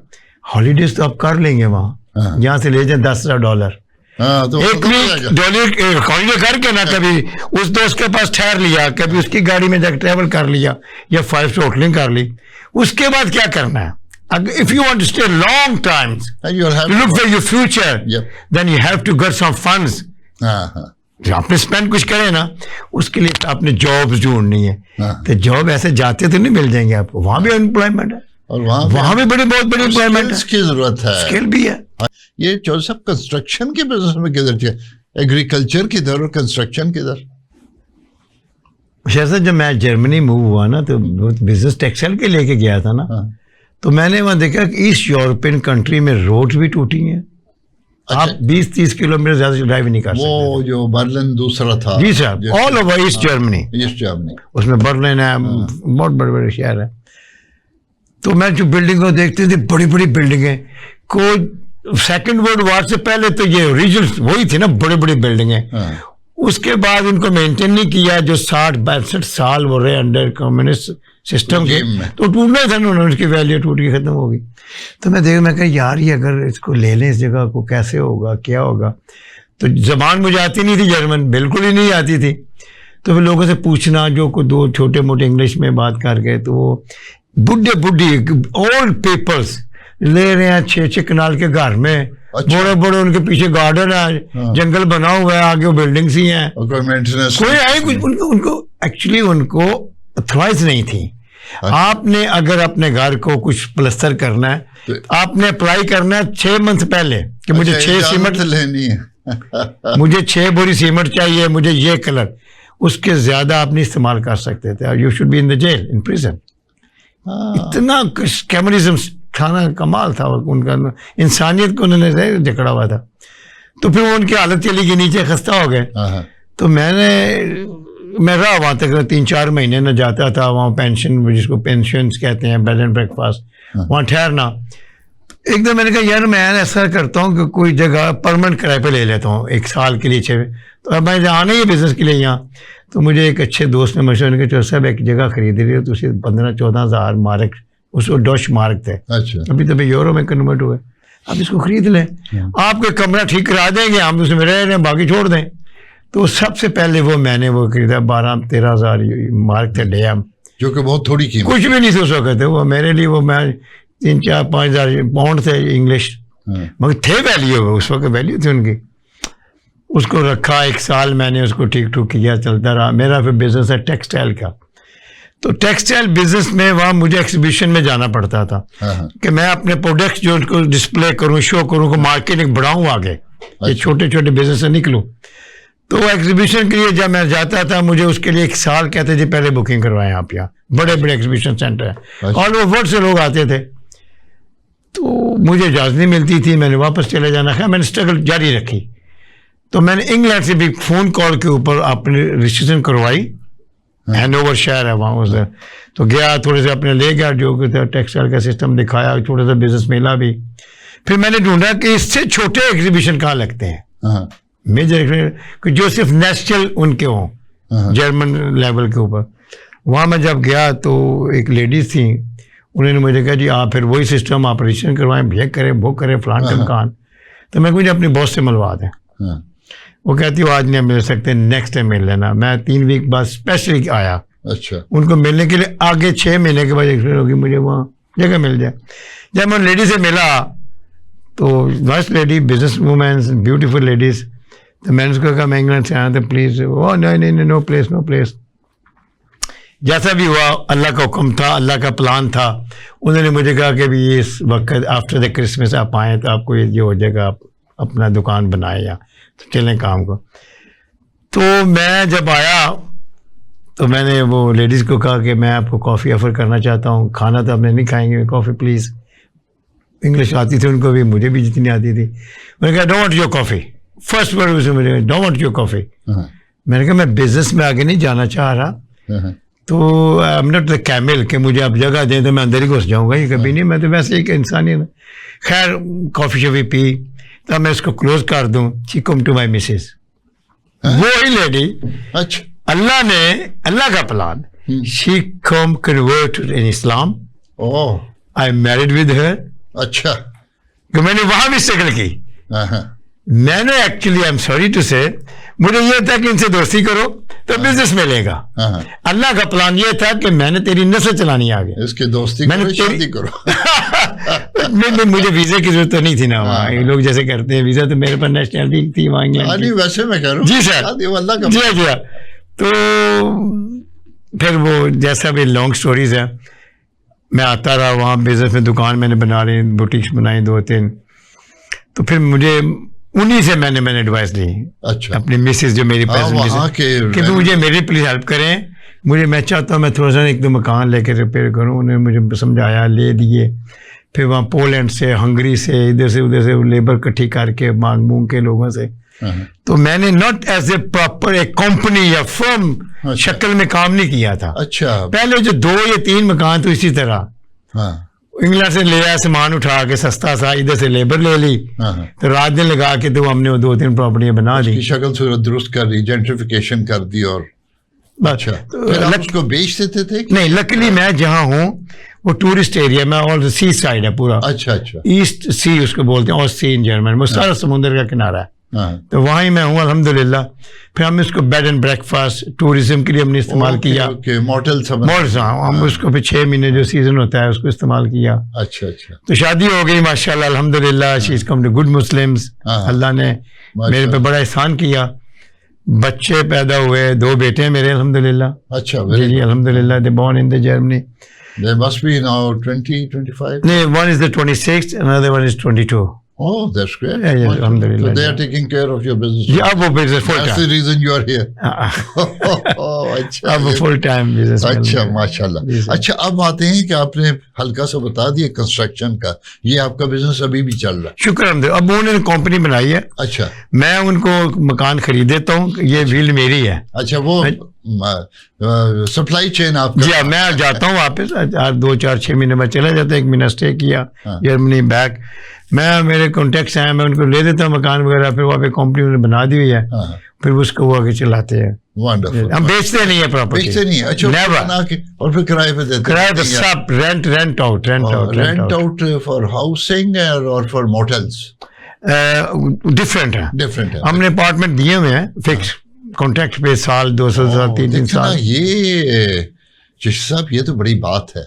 ہالیڈیز تو آپ کر لیں گے وہاں, یہاں سے لے جائیں $10,000 ایک ویک ڈالر ہالیڈے کر کے نا, کبھی اس دوست کے پاس ٹھہر لیا, کبھی اس کی گاڑی میں جا کے ٹریول کر لیا, یا 5 اسٹار ہوٹلنگ کر لی. اس کے بعد کیا کرنا ہے, if you want to stay long times, you'll have to look for your future, Yep. then you have to get some funds. ہاں جو آپ نے اسپینڈ کچھ کرے نا اس کے لیے آپ نے جاب ڈھونڈنی ہے. تو جاب ایسے جاتے تو نہیں مل جائیں گے آپ کو, وہاں بھی امپلائمنٹ ہے, اور وہاں بھی بہت بڑی امپلائمنٹ ہے, کی ضرورت ہے. اسکل بھی ہے. یہ جوزف کنسٹرکشن کے بزنس میں کدھر کیا, ایگریکلچر کدھر اور کنسٹرکشن کدھر؟ شہزاد جب میں جرمنی موو ہوا نا تو بزنس ٹیکسٹائل کے لے کے گیا تھا نا, تو میں نے وہاں دیکھا کہ ایسٹ یورپین کنٹری میں روڈ بھی ٹوٹی ہیں, آپ 20-30 کلومیٹر زیادہ ڈرائیو نہیں کر سکتے. وہ جو برلن دوسرا تھا, جی صاحب, all over East Germany, East Germany, اس میں برلن ہے, بہت بڑے بڑے شہر ہیں. تو میں جو بلڈنگ کو دیکھتے تھے, بڑی بڑی بلڈنگیں, کوئی سیکنڈ ورلڈ وار سے پہلے تو یہ اوریجنل وہی تھی نا, بڑی بڑی بلڈنگیں. اس کے بعد ان کو مینٹین نہیں کیا, جو 60-62 سال وہ رہے انڈر کمیونسٹ سسٹم کے, تو ٹوٹنا تھا نا, اس کی ویلیو ٹوٹ کے ختم ہو گئی. تو میں دیکھا, میں کہا یار یہ اگر اس کو لے لیں اس جگہ کو کیسے ہوگا, کیا ہوگا. تو زبان مجھے آتی نہیں تھی جرمن, بالکل ہی نہیں آتی تھی. تو پھر لوگوں سے پوچھنا, جو کوئی 2 چھوٹے موٹے انگلش میں بات کر کے, تو وہ بڈھی اولڈ پیپلس لے رہے ہیں 6-6 کنال کے گھر میں, بڑے بڑے ان کے پیچھے گارڈن ہے, جنگل بنا ہوا ہے, آگے بلڈنگس ہی ہیں, کوئی آئے ان کو ایکچولی ان کو اتھرائز نہیں تھی. آپ نے اگر اپنے گھر کو کچھ پلستر کرنا ہے, آپ نے اپلائی کرنا ہے 6 منتھ پہلے کہ مجھے 6 سیمنٹ لینی ہے, مجھے 6 بوری سیمنٹ چاہیے, مجھے یہ کلر. اس کے زیادہ آپ نہیں استعمال کر سکتے تھے. You should be in the jail, in prison. اتنا کیمرزم تھا نا, کمال تھا ان کا, انسانیت کو انہوں نے جکڑا ہوا تھا. تو پھر وہ ان کی حالت چلی گئی, نیچے خستہ ہو گئے. تو میں رہا وہاں تک 3-4 مہینے نہ جاتا تھا. وہاں پینشن, جس کو پینشنس کہتے ہیں, بیڈ اینڈ بریک فاسٹ, وہاں ٹھہرنا. ایک دم میں نے کہا یار میں ایسا کرتا ہوں کہ کوئی جگہ پرماننٹ کرائے پہ لے لیتا ہوں 1 سال کے لیے. تو اب میں آنا ہی بزنس کے لیے یہاں. تو مجھے ایک اچھے دوست نے مشورہ کہ چور صاحب ایک جگہ خرید رہی ہے, تو اسے 15-14 ہزار مارک, اس کو ڈوش مارک تھے, ابھی تو یورو میں کنورٹ ہوئے. آپ اس کو خرید لیں, آپ کا کمرہ ٹھیک کرا دیں گے, ہم اس میں رہ رہے ہیں, باقی چھوڑ دیں. تو سب سے پہلے میں نے خریدا 12-13 ہزار مارک تھے ڈیم, جو کہ بہت تھوڑی قیمت, کچھ بھی نہیں تھے اس وقت. وہ میرے لیے وہ میں 3-4-5 ہزار پاؤنڈ تھے انگلش, مگر تھے ویلیو, اس وقت ویلیو تھی ان کی. اس کو رکھا 1 سال, میں نے اس کو ٹھیک ٹھوک کیا, چلتا رہا. میرا پھر بزنس ہے ٹیکسٹائل کا. تو ٹیکسٹائل بزنس میں وہاں مجھے ایکسیبیشن میں جانا پڑتا تھا کہ میں اپنے پروڈکٹس جو ان کو ڈسپلے کروں, شو کروں, کو مارکیٹنگ بڑھاؤں, آگے یہ چھوٹے چھوٹے بزنس سے نکلوں. تو ایگزیبیشن کے لیے جب میں جاتا تھا, مجھے اس کے لیے 1 سال کہتے تھے پہلے بکنگ کروائیں آپ, یہاں بڑے بڑے ایگزیبیشن سینٹر ہیں, آل اوور ورلڈ سے لوگ آتے تھے. تو مجھے اجازت نہیں ملتی تھی, میں نے واپس چلے جانا. خیر میں نے اسٹرگل جاری رکھی. تو میں نے انگلینڈ سے بھی فون کال کے اوپر اپنی رجسٹریشن کروائی, ہینوور شہر ہے وہاں اس. تو گیا, تھوڑے سے اپنے لے گیا, جو کہ ٹیکسٹائل کا سسٹم دکھایا, چھوٹا سا بزنس ملا بھی. پھر میں نے ڈھونڈا کہ اس سے چھوٹے ایگزیبیشن کہاں لگتے ہیں, میجر, جو صرف نیشنل ان کے ہوں, جرمن لیول کے اوپر. وہاں میں جب گیا تو ایک لیڈیز تھیں, انہوں نے مجھے کہا جی آپ پھر وہی سسٹم آپ رجسٹریشن کروائیں, بھیک کریں, بک کریں, فلان ٹمکان. تو میں مجھے اپنی باس سے ملوا دیں. وہ کہتی وہ آج نہیں مل سکتے, نیکسٹ ٹائم مل لینا. میں 3 ویک بعد اسپیشلی آیا ان کو ملنے کے لیے. آگے 6 مہینے کے بعد ایکسپیرینس ہوگی مجھے وہاں جگہ مل جائے. جب میں لیڈی سے ملا تو nice lady, business womens, beautiful ladies. تو میں نے اس کو کہا میں انگلینڈ سے آیا تھا, پلیز. وہ نہیں, نو پلیس, نو پلیس. جیسا بھی ہوا, اللہ کا حکم تھا, اللہ کا پلان تھا. انہوں نے مجھے کہا کہ بھی اس وقت آفٹر دا کرسمس آپ آئیں تو آپ کو یہ ہو جائے گا, آپ اپنا دکان بنائیں یا تو چلیں کام کو. تو میں جب آیا تو میں نے وہ لیڈیز کو کہا کہ میں آپ کو کافی آفر کرنا چاہتا ہوں, کھانا تو آپ نے نہیں کھائیں گے, کافی پلیز. انگلش آتی تھی ان کو بھی, مجھے بھی جتنی آتی تھی. میں نے کہا don't want your coffee, first word اسے مجھے ڈونٹ وانٹ یور کافی. میں نے کہا میں بزنس میں آگے نہیں جانا چاہ رہا, تو I am not the camel کہ مجھے آپ جگہ دیں تو میں اندر ہی گھس جاؤں گا, یہ کبھی نہیں. میں تو ویسے ایک انسانی. خیر کافی شافی پی, تب میں اس کو کلوز کر دوں. شی کم ٹو مائی مسز, وہی لیڈی, اللہ نے, اللہ کا plan, she come convert in Islam. I married with her. اچھا, کہ میں نے وہاں بھی اسٹرگل کی. میں نے actually I am sorry to say, مجھے یہ تھا کہ ان سے دوستی کرو تو بزنس ملے گا. اللہ کا پلان یہ تھا کہ میں نے تیری نسل چلانی آگے, اس کی دوستی میں نے شادی کرو. نہیں مجھے ویزے کی ضرورت تو نہیں تھی نا وہاں یہ لوگ جیسے کرتے ہیں ویزا تو میرے پاس نیشنلٹی تھی وہاں انگلینڈ کی. ویسے میں کہہ رہا ہوں جی سر اللہ کا جی جی. تو پھر وہ جیسا بھی لانگ سٹوریز ہے میں آتا رہا وہاں بزنس میں دکان میں نے بنا لی بوٹیکس بنائی 2-3. تو پھر مجھے انہیں سے میں نے ایڈوائس لی اچھا اپنی مسز جو میری پیسنٹ کہ مجھے میری پلیز ہیلپ کریں میں چاہتا ہوں میں تھوڑا سا 1-2 مکان لے کے ریپیئر کروں. انہوں نے مجھے سمجھایا لے دیے. پھر وہاں پولینڈ سے ہنگری سے ادھر سے لیبر اکٹھی کر کے مانگ مونگ کے لوگوں سے. تو میں نے ناٹ ایز اے پراپر ایک کمپنی یا فرم شکل میں کام نہیں کیا تھا. اچھا پہلے جو 2 یا 3 مکان تو اسی طرح انگلینڈ سے لے آیا سامان اٹھا کے سستا سا ادھر سے لیبر لے لی تو رات دن لگا کے تو ہم نے وہ 2-3 پراپرٹیاں بنا دی شکل صورت درست کر دی جینٹریفیکیشن کر دی. اور اچھا پھر آپ اس کو بیچ دیتے تھے؟ نہیں لکلی میں جہاں ہوں وہ ٹورسٹ ایریا میں اور سی سائڈ ہے پورا. اچھا اچھا ایسٹ سی اس کو بولتے ہیں اور سی ان جرمن وہ سارا سمندر کا کنارہ ہے. تو وہاں ہی میں ہوں الحمدللہ. پھر ہم اس کو bed and breakfast tourism کے لیے ہم نے استعمال کیا. موٹلس ہم اس کو پھر 6 مہینے جو سیزن ہوتا ہے اس کو استعمال کیا. اچھا اچھا. تو شادی ہو گئی ماشاءاللہ الحمدللہ. شی از کم ٹو گڈ مسلمس. اللہ نے میرے پہ بڑا احسان کیا. بچے پیدا ہوئے 2 بیٹے ہیں میرے الحمدللہ. اچھا جی الحمدللہ. They born in the Germany. They must be now 20-25. No, one is the 26th, another one is 22. Oh, that's great. Yeah, alhamdulillah. So they are taking care of your business. Yeah, اب وہ business full time. That's the reason you are here. اچھا اب وہ full time business. اچھا ماشاءاللہ. اچھا اب آتے ہیں کہ آپ نے ہلکا سا بتا دیا کنسٹرکشن کا. یہ آپ کا بزنس ابھی بھی چل رہا ہے؟ شکر الحمدللہ. اب انہوں نے کمپنی بنائی ہے. اچھا میں ان کو مکان خرید دیتا ہوں. یہ فیلڈ میری ہے. اچھا وہ سپلائی چین آپ جی میں جاتا ہوں واپس 2-4-6 مہینے میں چلا جاتا ہوں. 1 مہینہ اسٹے کیا جرمنی بیک. میں میرے کانٹیکٹس ہیں میں ان کو لے دیتا ہوں مکان وغیرہ. پھر وہاں پہ کمپنی انہوں نے بنا دی ہوئی ہے. پھر اس کو وہ آگے چلاتے ہیں. ہم بیچتے نہیں ہیں پراپرٹی. بیچتے نہیں. اچھا اور پھر کرائے پہ دیتے؟ کرائے پہ سب رینٹ آؤٹ فار ہاؤسنگ اور فار موٹلس ڈفرینٹ ہے. ہم نے اپارٹمنٹ دیے ہوئے ہیں فکس کانٹریکٹ پہ سال 2 سال 3 سال. یہ چشتی صاحب یہ تو بڑی بات ہے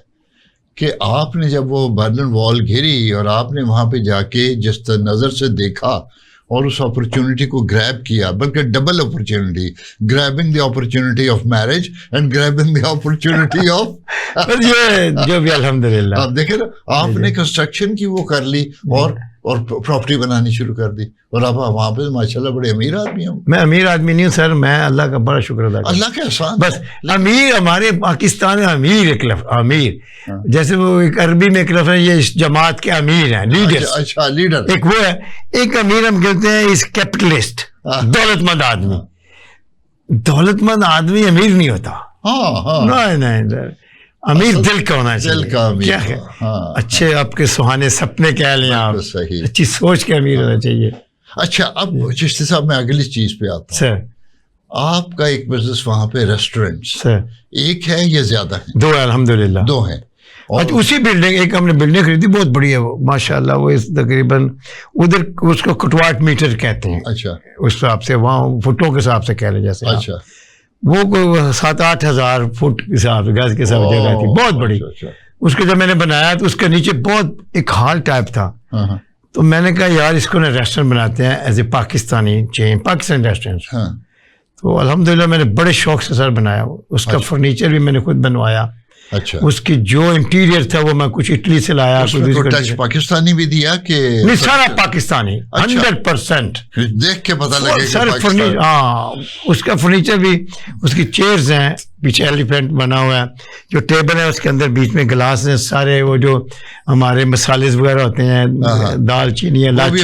کہ آپ نے جب وہ برلن وال گھری اور آپ نے وہاں پہ جا کے جس نظر سے دیکھا اور اس اپرچونٹی کو گریب کیا بلکہ double opportunity grabbing the opportunity of marriage and grabbing the opportunity of یہ جو بھی الحمدللہ. آپ دیکھیں نا آپ نے کنسٹرکشن کی وہ کر لی اور پراپرٹی بنانی شروع کر دی اور آپ وہاں پہ ماشاءاللہ بڑے امیر آدمی ہوں. میں امیر آدمی نہیں ہوں سر. میں اللہ کا بڑا شکر ادا کرتا ہوں. اللہ کا احسان. بس امیر ہمارے پاکستان میں امیر ایک لفظ امیر جیسے وہ ایک عربی میں ایک لفظ ہے یہ اس جماعت کے امیر ہیں لیڈر. اچھا لیڈر ایک وہ ہے. ایک امیر ہم کہتے ہیں اس کیپٹلسٹ دولت مند آدمی. دولت مند آدمی امیر نہیں ہوتا. نہیں امیر دل کا ہونا چاہیے. کیا ہے اچھے آپ کے سہانے سپنے کہہ لیں آپ. اچھی سوچ کے امیر ہونا چاہیے. اچھا اب چشتی صاحب میں اگلی چیز پہ آتا ہوں. سر آپ کا ایک بزنس وہاں پہ ریسٹورینٹ سر ایک ہے یا زیادہ ہے؟ 2 الحمدللہ. 2 ہیں. اچھا اسی بلڈنگ ایک ہم نے بلڈنگ خریدی بہت بڑی ہے وہ ماشاءاللہ. وہ تقریباً ادھر اس کو کٹواٹ میٹر کہتے ہیں. اچھا اس حساب سے وہاں فٹوں کے حساب سے کہہ لیں جیسے. اچھا وہ کوئی 7-8 ہزار فٹ کے حساب سے گز کے حساب جگہ تھی بہت بڑی. اس کو جب میں نے بنایا تو اس کے نیچے بہت ایک ہال ٹائپ تھا. تو میں نے کہا یار اس کو نا ریسٹورینٹ بناتے ہیں as a Pakistani chain Pakistani restaurant. تو الحمدللہ میں نے بڑے شوق سے سر بنایا. اس کا فرنیچر بھی میں نے خود بنوایا. اچھا اس کی جو انٹیریئر تھا وہ میں کچھ اٹلی سے لایا. ٹچ پاکستانی بھی دیا کہ نہیں سارا پاکستانی 100%. دیکھ کے پتہ لگے سر فرنیچر. ہاں اس کا فرنیچر بھی اس کی چیئرز ہیں پیچھے ایلیفینٹ بنا ہوا ہے. جو ٹیبل ہے اس کے اندر بیچ میں گلاس ہیں سارے وہ جو ہمارے مسالے وغیرہ ہوتے ہیں دال چینی الائچی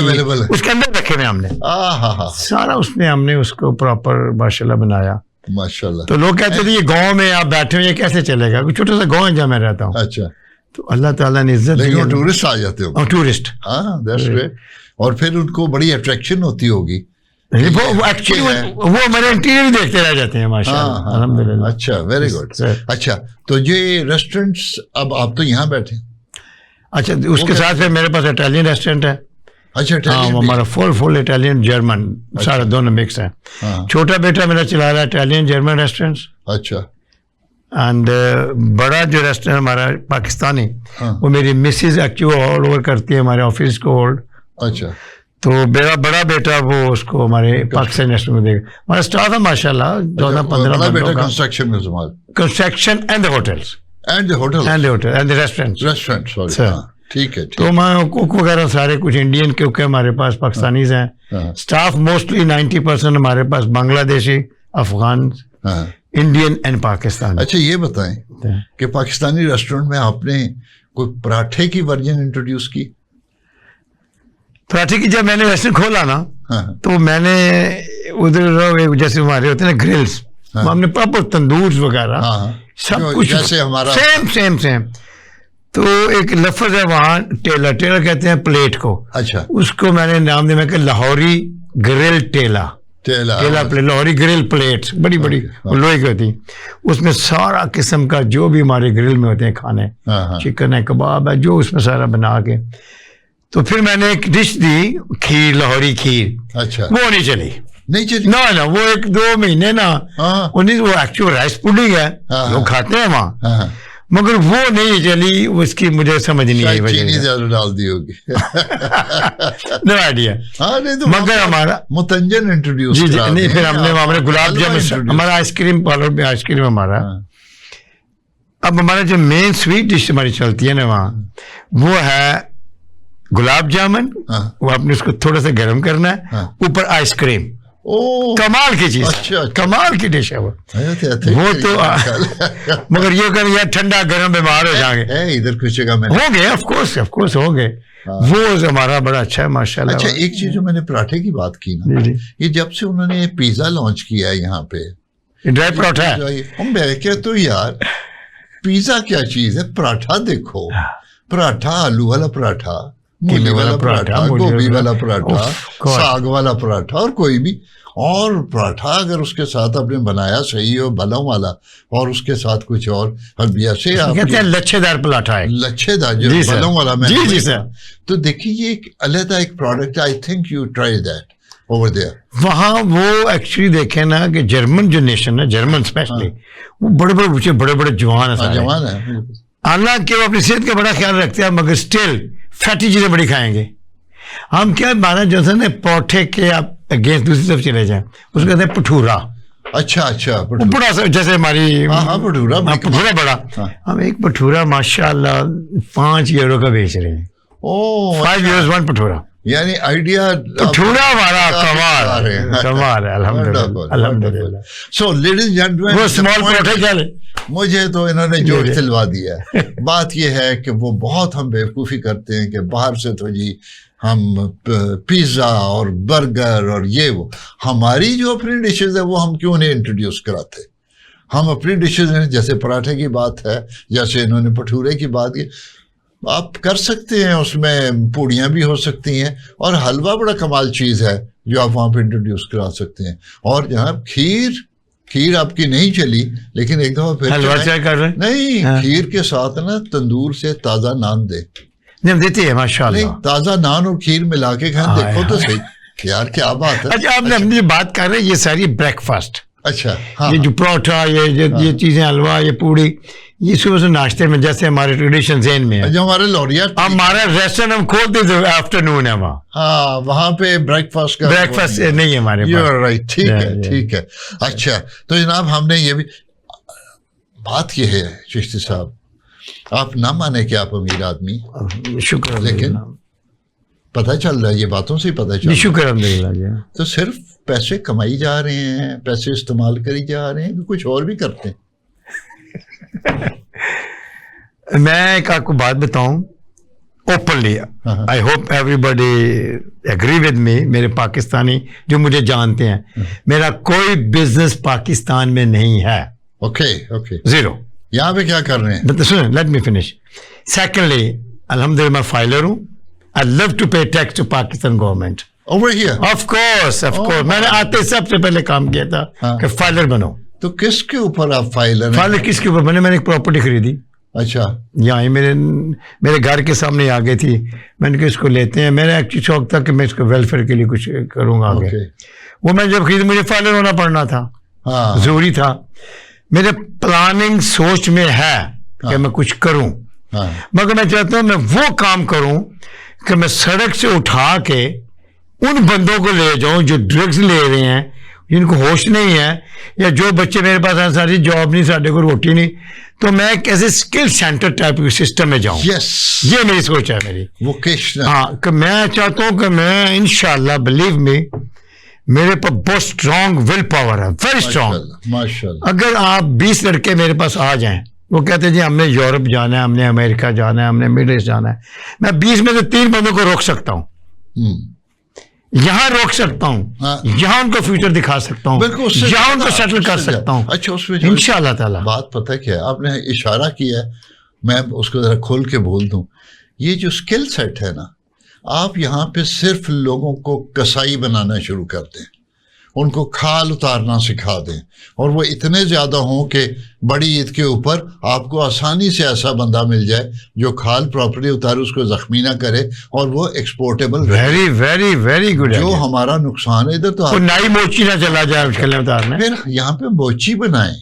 اس کے اندر رکھے ہوئے ہم نے سارا. اس میں ہم نے اس کو پراپر ماشاءاللہ بنایا ماشاءاللہ. تو لوگ کہتے تھے یہ گاؤں میں آپ بیٹھے ہوئے یہ کیسے چلے گا. چھوٹا سا گاؤں ہے جہاں میں رہتا ہوں. اچھا تو اللہ تعالیٰ نے عزت دی. ٹورسٹ آ جاتے ہو. ٹورسٹ اور پھر ان کو بڑی اٹریکشن ہوتی ہوگی. وہ ایکچولی وہ ہمارے انٹیریئر دیکھتے رہ جاتے ہیں ماشاءاللہ الحمدللہ. اچھا ویری گڈ. اچھا تو یہ ریسٹورینٹس اب آپ تو یہاں بیٹھے. اچھا اس کے ساتھ پھر میرے پاس اٹالین ریسٹورینٹ ہے. اچھا ہمارا فل اٹالین جرمن سارا دونوں مکس ہیں. چھوٹا بیٹا میرا چلا رہا ہے اٹالین جرمن ریسٹورینٹس. اچھا اینڈ بڑا جو ریسٹورینٹ ہمارا پاکستانی وہ میری مسز ایکچولی آل اوور کرتی ہے ہمارے آفس کو ہولڈ. اچھا. تو میرا بڑا بیٹا وہ اس کو ہمارے پاکستانی ریسٹورینٹ میں دے گا. ہمارا اسٹاف ہے ماشاء اللہ 14-15 بیٹا کنسٹرکشن میں سنبھال. Construction and the hotels and hotel and the restaurant. ٹھیک ہے. تو میں کوک وغیرہ سارے کچھ انڈین کیونکہ ہمارے پاس پاکستانیز ہیں. اسٹاف موسٹلی 90% ہمارے پاس بنگلہ دیشی, افغان, انڈین اینڈ پاکستانی. اچھا یہ بتائیں کہ پاکستانی ریسٹورینٹ میں آپ نے کوئی پراٹھے کی ورژن انٹروڈیوس کی؟ پراٹھے کی جب میں نے ریسٹورینٹ کھولا نا تو میں نے ادھر جیسے ہمارے ہوتے ہیں نا گرلس, ہم نے پراپر تندور وغیرہ سب کچھ جیسے ہمارا سیم. تو ایک لفظ ہے وہاں ٹیلا کہتے ہیں پلیٹ کو. اچھا. اس کو میں نے نام دیا میں کہ لاہوری گرل ٹیلا پلیٹ, لاہوری گرل پلیٹ بڑی لوہے کی ہوتی. اس میں سارا قسم کا جو بھی ہمارے گرل میں ہوتے ہیں کھانے, چکن ہے, کباب ہے, جو اس میں سارا بنا کے. تو پھر میں نے ایک ڈش دی کھیر, لاہوری کھیر. اچھا. وہ نہیں چلی نا وہ 1-2 مہینے نا وہ ایکچوئل رائس پوڈنگ ہے, لوگ کھاتے ہیں وہاں, مگر وہ نہیں چلی. اس کی مجھے سمجھ نہیں آئی, چینی زیادہ ڈال دی ہوگی. No idea. مگر ہمارا متنجن انٹروڈیوس. جی نہیں, پھر ہم نے گلاب جامن, ہمارا آئس کریم پارلر میں آئس کریم ہمارا. اب ہمارا جو مین سویٹ ڈش ہماری چلتی ہے نا وہاں وہ ہے گلاب جامن. وہ آپ نے اس کو تھوڑا سا گرم کرنا ہے, اوپر آئس کریم. کمال کی چیز, کمال کی ڈش ہے وہ تو. مگر یہ کہ یار ٹھنڈا گرم بیمار ہو جائیں گے ادھر کچھ جگہ میں ہوں گے, آف کورس ہوں گے. وہ ہمارا بڑا اچھا ہے ماشاء اللہ. اچھا ایک چیز جو میں نے پراٹھے کی بات کی نا, یہ جب سے انہوں نے پیزا لانچ کیا ہے یہاں پہ, ڈرائی پراٹھا ہے. میں کہتا تو یار پیزا کیا چیز ہے, پراٹھا دیکھو, پراٹھا آلو والا پراٹھا, مولی والا پراٹھا, گوبھی والا پراٹھا, ساگ والا پراٹھا, اور کوئی بھی اور پراٹھا اگر اس کے ساتھ آپ نے بنایا صحیح ہو بلوں والا, اور اس کے ساتھ کچھ اور جیسے کہتے ہیں لچھے دار پراٹھا ہے, لچھے دار جو بلوں والا. میں جی سر. تو دیکھیے یہ ایک علیحدہ ایک product, I think you try that over there. وہاں وہ ایکچولی دیکھیں نا کہ جرمن جو نیشن ہے, جرمن اسپیشلی, وہ بڑے بڑے جوان ہیں. حالانکہ وہ اپنی صحت کا بڑا خیال رکھتے ہیں, مگر اسٹل فیٹی چیزیں بڑی کھائیں گے. ہم کیا مانا جو ہے نا پوٹھے کے آپ اگینسٹ دوسری طرف چلے جائیں, اس کو کہتے ہیں پٹھورا. اچھا بڑا سا جیسے ہماری پٹھورا بڑا. ہم ایک پٹھورا ماشاء اللہ 5 یورو کا بیچ رہے ہیں. 5 یوروز 1 پٹھورا. یعنی آئیڈیا پٹھورا ہمارا کمال ہے الحمدللہ. سو لیڈیز اینڈ جینٹلمین, وہ اسمال پراٹھے کیا لے, مجھے تو انہوں نے جوش دلوا دیا ہے. بات یہ ہے کہ وہ بہت ہم بیوقوفی کرتے ہیں کہ باہر سے تو جی ہم پیزا اور برگر اور یہ وہ, ہماری جو اپنی ڈشز ہے وہ ہم کیوں نہیں انٹروڈیوس کراتے. ہم اپنی ڈشز ہیں, جیسے پراٹھے کی بات ہے, جیسے انہوں نے بھٹورے کی بات کی, آپ کر سکتے ہیں, اس میں پوڑیاں بھی ہو سکتی ہیں, اور حلوہ بڑا کمال چیز ہے جو آپ وہاں پہ انٹروڈیوس کرا سکتے ہیں. اور جہاں کھیر آپ کی نہیں چلی, لیکن ایک دفعہ پھر نہیں, کھیر کے ساتھ نا تندور سے تازہ نان دے دیتی ہے ماشاء اللہ. تازہ نان اور کھیر ملا کے کھائیں, دیکھو تو صحیح یار کیا بات ہے. اچھا آپ نے ہم جو بات کر رہے ہیں یہ ساری بریک فاسٹ. اچھا یہ جو پروٹھا, یہ چیزیں, حلوہ, یہ پوڑی, یہ صبح سے ناشتے میں جیسے ہمارے ٹریڈیشن ذہن میں ہے. جو ہمارے لوریا ہمارا ریسٹورینٹ ہم کھولتے تھے آفٹرنون ہے وہاں. ہاں وہاں پہ بریک فاسٹ نہیں ہے ہمارے پاس. ٹھیک ہے. اچھا تو جناب ہم نے یہ بھی بات یہ ہے چشتی صاحب, آپ نہ مانے کہ آپ امیر آدمی, شکر, لیکن پتہ چل رہا ہے, یہ باتوں سے ہی پتہ چل رہا ہے. شکر الحمدللہ. تو صرف پیسے کمائی جا رہے ہیں, پیسے استعمال کری جا رہے ہیں, کہ کچھ اور بھی کرتے ہیں؟ میں ایک آپ کو بات بتاؤں openly, I hope everybody agree with me. میرے پاکستانی جو مجھے جانتے ہیں, میرا کوئی بزنس پاکستان میں نہیں ہے. Okay zero. یہاں پہ کیا کر رہے ہیں؟ سنیں, لیٹ می فنش. سیکنڈلی الحمدللہ میں فائلر ہوں. I love to pay tax to Pakistan government. Over here? Of course. میں نے آتے سب سے پہلے کام کیا تھا کہ فائلر بنو. تو کس کے اوپر آپ فائلر کس کے اوپر میں نے ایک پراپرٹی خریدی. اچھا. یہاں ہی میرے گھر کے سامنے آ گئی تھی. میں نے کہا اس کو لیتے ہیں. میرا ایکچولی شوق تھا کہ میں اس کو ویلفیئر کے لیے کچھ کروں گا آگے. وہ میں جب خرید مجھے فائلر ہونا پڑنا تھا, ضروری تھا. میرے پلاننگ سوچ میں ہے کہ میں کچھ کروں, مگر میں چاہتا ہوں میں وہ کام کروں کہ میں سڑک سے اٹھا کے ان بندوں کو لے جاؤں جو ڈرگز لے رہے ہیں, جن کو ہوش نہیں ہے, یا جو بچے میرے پاس ہیں ساری جاب نہیں, ساڈے کو روٹی نہیں, تو میں ایک ایسے اسکل سینٹر ٹائپ کے سسٹم میں جاؤں. یہ میری سوچ ہے میری ووکیشنل. ہاں, کہ میں چاہتا ہوں کہ میں انشاءاللہ بلیو می میرے پاس بہت اسٹرانگ ول پاور ہے, ویری اسٹرانگ. اگر آپ 20 لڑکے میرے پاس آ جائیں, وہ کہتے ہیں جی ہم نے یورپ جانا ہے, ہم نے امریکہ جانا ہے, ہم نے مڈل ایسٹ جانا ہے, میں 20 میں سے 3 بندوں کو روک سکتا ہوں, یہاں روک سکتا ہوں, یہاں ان کو فیوچر دکھا سکتا ہوں, یہاں ان کو سیٹل کر سکتا ہوں. اچھا, اس میں انشاءاللہ تعالیٰ بات پتہ کیا ہے, آپ نے اشارہ کیا ہے, میں اس کو ذرا کھول کے بول دوں. یہ جو اسکل سیٹ ہے نا, آپ یہاں پہ صرف لوگوں کو کسائی بنانا شروع کر دیں, ان کو کھال اتارنا سکھا دیں, اور وہ اتنے زیادہ ہوں کہ بڑی عید کے اوپر آپ کو آسانی سے ایسا بندہ مل جائے جو کھال پراپرلی اتارے, اس کو زخمی نہ کرے, اور وہ exportable. Very very very good. جو ہمارا نقصان ہے ادھر تو نئی موچی نہ چلا جائے اتارنے. پھر یہاں پہ موچی بنائیں,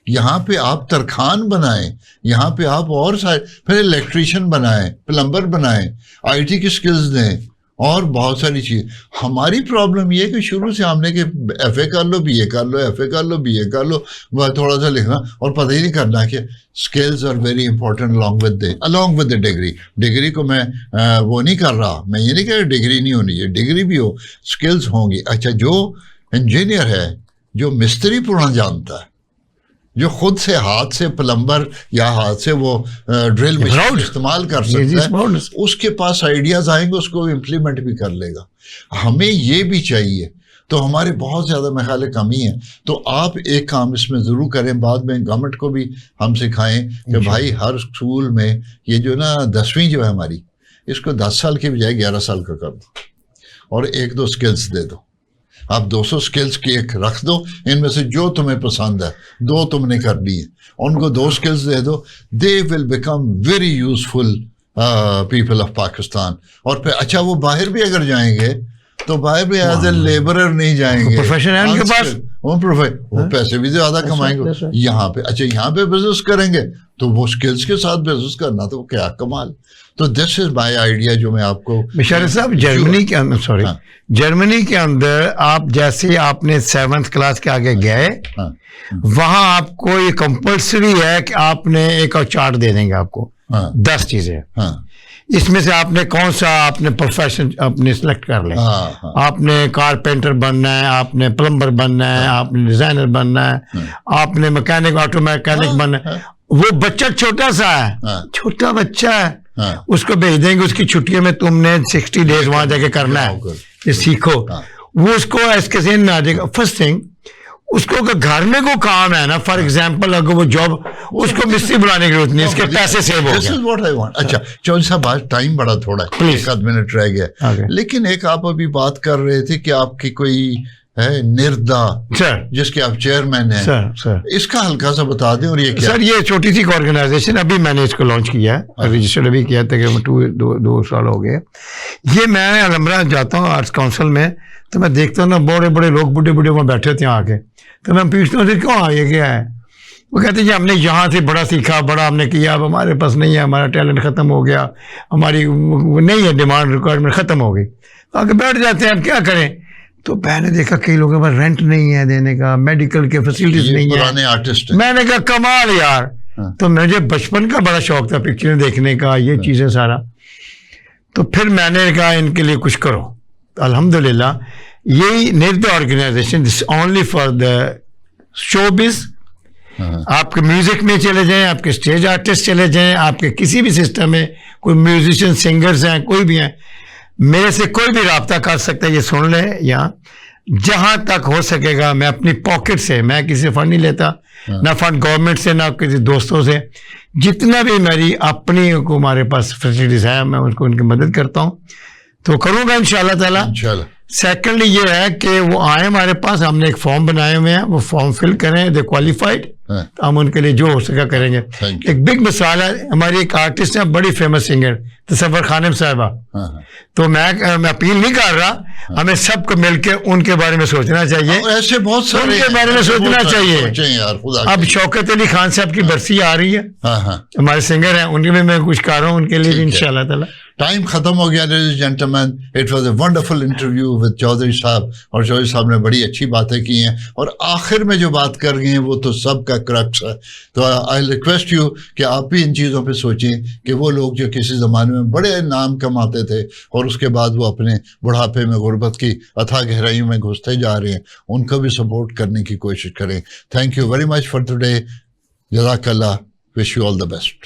یہاں پہ آپ ترخان بنائیں, یہاں پہ آپ اور سارے, پھر الیکٹریشین بنائیں, پلمبر بنائیں, آئی ٹی کی سکلز دیں, اور بہت ساری چیز. ہماری پرابلم یہ ہے کہ شروع سے ہم نے کہ ایف اے کر لو, بی اے کر لو, ایف اے کر لو, بی اے کر لو, تھوڑا سا لکھنا, اور پتہ ہی نہیں کرنا کہ skills are very important along with the degree کو میں وہ نہیں کر رہا, میں یہ نہیں کہہ رہا ڈگری نہیں ہونی چاہیے, ڈگری بھی ہو, اسکلز ہوں گی. اچھا, جو انجینئر ہے, جو مستری پڑھنا جانتا ہے, جو خود سے ہاتھ سے پلمبر یا ہاتھ سے وہ ڈرل مشین استعمال کر سکتا ہے, اس کے پاس آئیڈیاز آئیں گے, اس کو امپلیمنٹ بھی کر لے گا. ہمیں یہ بھی چاہیے, تو ہمارے بہت زیادہ میں خیال کمی ہے. تو آپ ایک کام اس میں ضرور کریں, بعد میں گورنمنٹ کو بھی ہم سکھائیں کہ بھائی ہر اسکول میں یہ جو نا 10ویں جو ہے ہماری, اس کو 10 سال کے بجائے 11 سال کا کر دو, اور 1-2 اسکلس دے دو. آپ 200 اسکلس کی ایک رکھ دو, ان میں سے جو تمہیں پسند ہے 2 تم نے کر لی ہیں, ان کو 2 اسکلس دے دو. They will become very useful people of Pakistan. اور پھر اچھا, وہ باہر بھی اگر جائیں گے تو باہر بھی ایز اے لیبرر نہیں جائیں گے, پروفیشن ہے ان کے پاس, وہ پیسے بھی زیادہ کمائیں گے. یہاں پہ اچھا, یہاں پہ بزنس کریں گے تو وہ اسکلس کے ساتھ بزنس کرنا, تو کیا کمال. تو دس از مائی آئیڈیا جو میں آپ کو. مشارف صاحب, جرمنی کے اندر آپ جیسے آپ نے 7th کلاس کے آگے گئے, وہاں آپ کو یہ کمپلسری ہے کہ آپ نے ایک اور چارٹ دے دیں گے آپ کو 10 چیزیں, اس میں سے آپ نے کون سا آپ نے پروفیشن اپنے سلیکٹ کر لیں. آپ نے کارپینٹر بننا ہے, آپ نے پلمبر بننا ہے, آپ نے ڈیزائنر بننا ہے, آپ نے میکینک آٹو میکینک بننا ہے. وہ بچہ چھوٹا سا ہے, چھوٹا بچہ ہے, اس کو بھیج دیں گے, اس کی چھٹیوں میں تم نے 60 ڈیز وہاں جا کے کرنا ہے, یہ سیکھو. وہ اس کو اس کے ذہن میں آ جائے گا. فرسٹ تھنگ, اس کو اگر گھر میں کوئی کام ہے نا, فار ایگزامپل اگر وہ جاب, اس کو مستری بلانے کی ضرورت نہیں, اس کے پیسے سیو ہو گئے. اچھا چودھری صاحب, آج ٹائم بڑا تھوڑا ہے, 1 منٹ رہ گیا, لیکن ایک آپ ابھی بات کر رہے تھے کہ آپ کی کوئی ہے نردا, جس کے آپ چیئرمین ہیں, اس کا ہلکا سا بتا دیں. اور یہ کیا سر, یہ چھوٹی سی آرگنائزیشن, ابھی میں نے اس کو لانچ کیا ہے, رجسٹرڈ ابھی کیا تھا, کہ 2 سال ہو گئے. یہ میں الحمرہ جاتا ہوں آرٹس کاؤنسل میں, تو میں دیکھتا ہوں نا بڑے بڑے لوگ, بوڑھے بوڑھے وہاں بیٹھے تھے آ کے, تو میں پوچھتا ہوں کیوں یہ کیا ہے. وہ کہتے ہیں کہ ہم نے یہاں سے بڑا سیکھا, بڑا ہم نے کیا, اب ہمارے پاس نہیں ہے, ہمارا ٹیلنٹ ختم ہو گیا, ہماری نہیں ہے ڈیمانڈ ریکوائرمنٹ ختم ہو گئی. آ کے بیٹھ جاتے ہیں, اب کیا کریں. تو میں نے دیکھا کئی لوگوں کے پاس رینٹ نہیں ہے دینے کا, میڈیکل کے فیسلٹیز نہیں ہے. میں نے کہا کمال یار. تو مجھے بچپن کا بڑا شوق تھا پکچریں دیکھنے کا, یہ چیزیں سارا. تو پھر میں نے کہا ان کے لیے کچھ کرو. الحمدللہ یہی نرد organisation only for the showbiz. آپ کے میوزک میں چلے جائیں, آپ کے اسٹیج آرٹسٹ چلے جائیں, آپ کے کسی بھی سسٹم میں کوئی میوزیشین سنگرز ہیں, کوئی بھی ہیں, میرے سے کوئی بھی رابطہ کر سکتا ہے. یہ سن لیں, یہاں جہاں تک ہو سکے گا میں اپنی پاکٹ سے, میں کسی سے فنڈ نہیں لیتا, نہ فنڈ گورنمنٹ سے, نہ کسی دوستوں سے, جتنا بھی میری اپنی کو ہمارے پاس فیسلٹیز ہیں میں اس کو ان کی مدد کرتا ہوں, تو کروں گا انشاءاللہ تعالیٰ. سیکنڈلی یہ ہے کہ وہ آئیں ہمارے پاس, ہم نے ایک فارم بنائے ہوئے ہیں, وہ فارم فل کریں, دے کوالیفائڈ, ہاں ہم ان کے لیے جو ہو سکا کریں گے. Thank you. ایک بگ مثال ہے, ہماری ایک آرٹسٹ ہے, بڑی فیمس سنگر تصور خانم صاحبہ. ہاں تو میں اپیل نہیں کر رہا, ہمیں سب کو مل کے ان کے بارے میں سوچنا چاہیے, اور ایسے بہت سارے ان کے بارے میں ایسے سوچنا بہت سارے چاہیے. سوچیں یار خدا اب کے. شوکت علی خان صاحب کی برسی آ رہی ہے, ہاں ہاں ہمارے سنگر ہیں, ان کے لیے میں کچھ کر رہا ہوں, ان کے لیے بھی ٹھیک ہے. انشاءاللہ تعالی. ٹائم ختم ہو گیا ladies gentleman. It was a wonderful interview with Chaudhry sahib, اور چودھری صاحب نے بڑی اچھی باتیں کی ہیں, اور آخر میں جو بات کر گئے ہیں وہ تو سب کا کرکس ہے. تو آئی ریکویسٹ یو کہ آپ بھی ان چیزوں پہ سوچیں کہ وہ لوگ جو کسی زمانے میں بڑے نام کماتے تھے اور اس کے بعد وہ اپنے بڑھاپے میں غربت کی اتھاہ گہرائیوں میں گھستے جا رہے ہیں, ان کو بھی سپورٹ کرنے کی کوشش کریں. Thank you very much for today. جزاک اللہ. Wish you all the best.